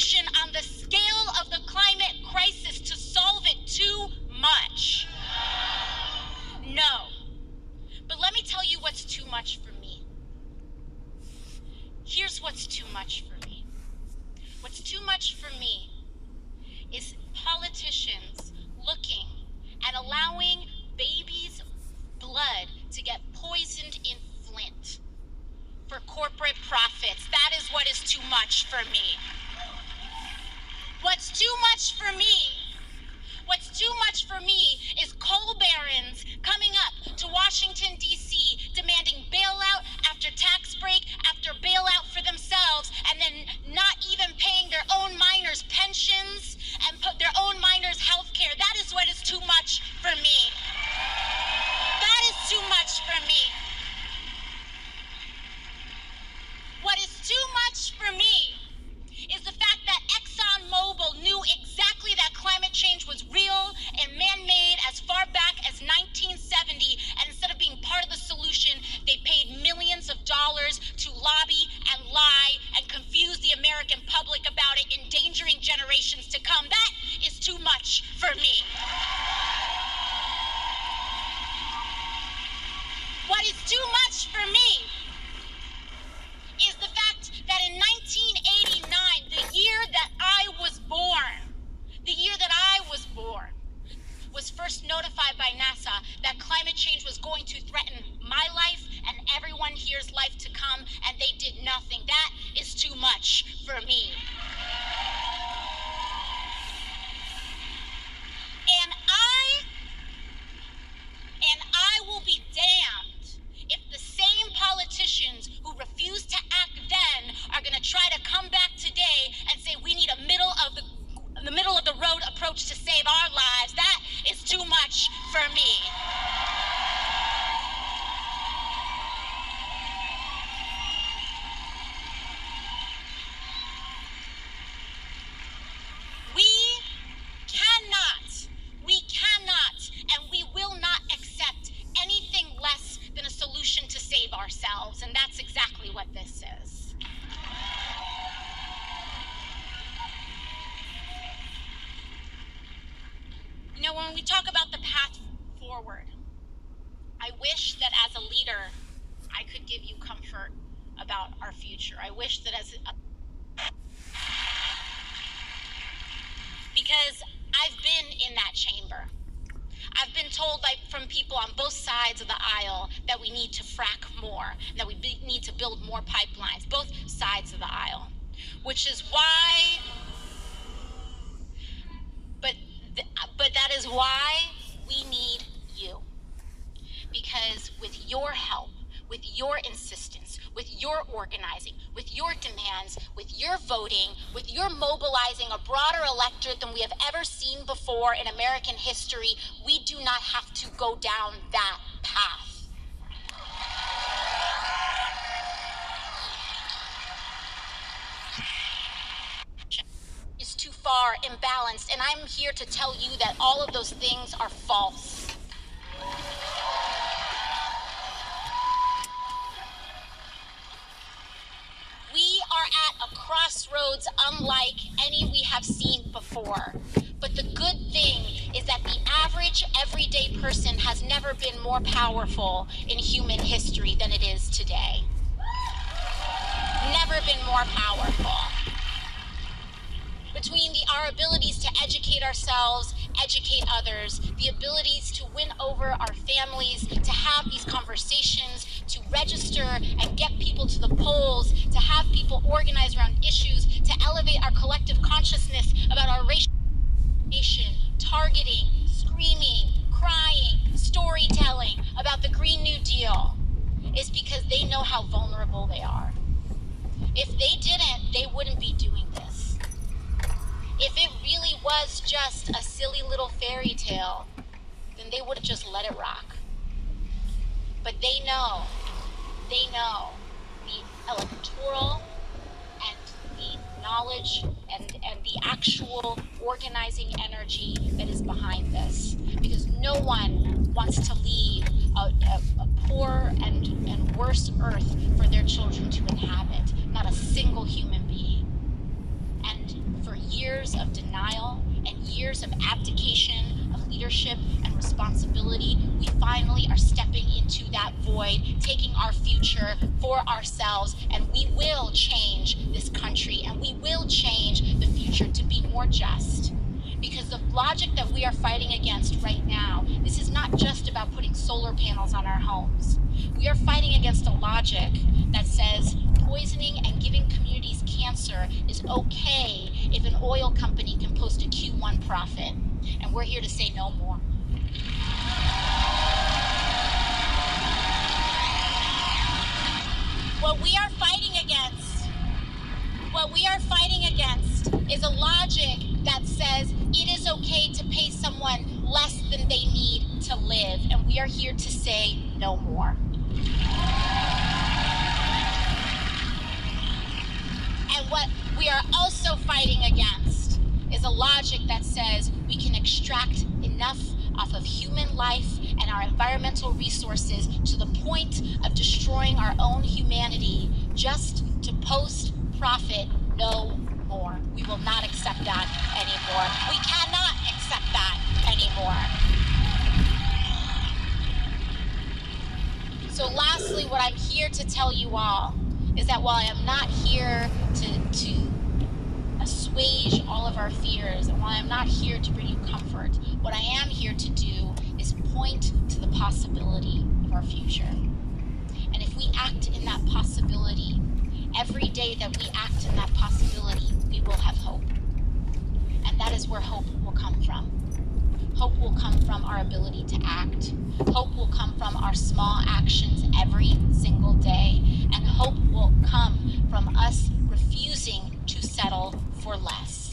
solution on the scale of the climate crisis to solve it too much? No. But let me tell you what's too much for me. Here's what's too much for me. What's too much for me is politicians looking and allowing babies' blood to get poisoned in Flint for corporate profits. That is what is too much for me. What's too much for me? What's too much for me is coal barons coming up to Washington, D.C., demanding bailout after tax break after bailout for themselves, and then not even paying their own miners' pensions and put their own miners' health care. That is what is too much for me. That is too much for me. What is too much for me is the fact that ExxonMobil knew exactly that climate change was real and man-made as far back as 1970, and instead of being part of the solution, they paid millions of dollars to lobby and lie and confuse the American public about it, endangering generations to come. That is too much for me. What is too much for me is the fact that in 1989, the year that I was born, was first notified by NASA that climate change was going to threaten my life and everyone here's life to come, and they did nothing. That is too much for me. And I will be damned if the same politicians who refused to act then are going to try to come back today and say we need a middle of the road approach to save our lives. That is too much for me. We cannot, and we will not accept anything less than a solution to save ourselves, and that's exactly what this is. You know, when we talk about the path forward, I wish that as a leader, I could give you comfort about our future. I wish that because I've been in that chamber. I've been told from people on both sides of the aisle that we need to frack more, that we need to build more pipelines, both sides of the aisle, which is why, but that is why we need you. Because with your help, with your insistence, with your organizing, with your demands, with your voting, with your mobilizing a broader electorate than we have ever seen before in American history, we do not have to go down that path. Is too far imbalanced, and I'm here to tell you that all of those things are false. We are at a crossroads unlike any we have seen before. But the good thing is that the average everyday person has never been more powerful in human history than it is today. Never been more powerful. Between our abilities to educate ourselves, educate others, the abilities to win over our families, to have these conversations, to register and get people to the polls, to have people organize around issues, to elevate our collective consciousness about our racial nation, targeting, screaming, crying, storytelling about the Green New Deal, is because they know how vulnerable they are. If they didn't, they wouldn't be doing this. If it really was just a silly little fairy tale, then they would have just let it rock. But they know the electoral and the knowledge and the actual organizing energy that is behind this. Because no one wants to leave a poor and worse earth for their children to inhabit. Not a single human being. And years of denial and years of abdication of leadership and responsibility, we finally are stepping into that void, taking our future for ourselves, and we will change this country, and we will change the future to be more just. Because the logic that we are fighting against right now, this is not just about putting solar panels on our homes. We are fighting against a logic that says poisoning and giving communities cancer is okay if an oil company can post a Q1 profit. And we're here to say no more. What we are fighting against is a logic that says it is okay to pay someone less than they need to live, and we are here to say no more. And what we are also fighting against is a logic that says we can extract enough off of human life and our environmental resources to the point of destroying our own humanity just to post profit no more. We will not accept that anymore. We cannot accept that anymore. So lastly, what I'm here to tell you all is that while I am not here to assuage all of our fears, and while I'm not here to bring you comfort, what I am here to do is point to the possibility of our future. And if we act in that possibility, every day that we act in that possibility, we will have hope. And that is where hope will come from. Hope will come from our ability to act. Hope will come from our small actions every single day. And hope will come from us refusing to settle for less.